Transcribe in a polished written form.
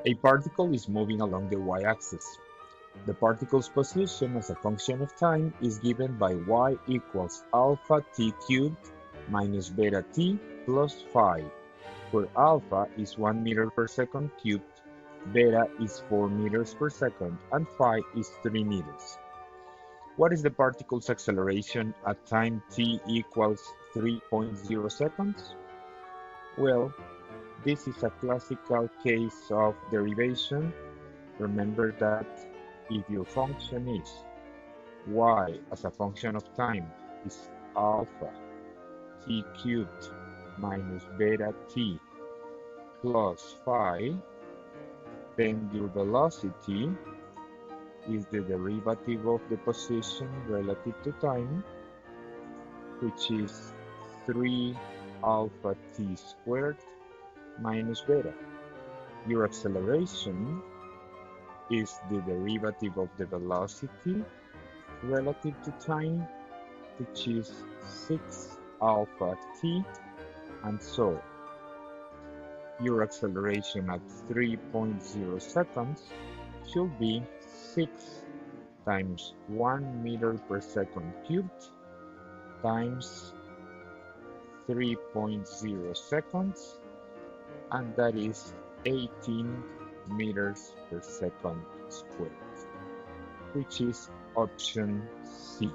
A particle is moving along the y-axis. The particle's position as a function of time is given by y equals alpha t cubed minus beta t plus phi, where alpha is 1 meter per second cubed, beta is 4 meters per second, and phi is 3 meters. What is the particle's acceleration at time t equals 3.0 seconds? Well, this is a classical case of derivation. Remember that if your function is y as a function of time is alpha t cubed minus beta t plus phi, then your velocity is the derivative of the position relative to time, which is 3 alpha t squared minus beta. Your acceleration is the derivative of the velocity relative to time, which is 6 alpha t, and so your acceleration at 3.0 seconds should be 6 times 1 meter per second cubed times 3.0 seconds, and that is 18 meters per second squared, which is option C.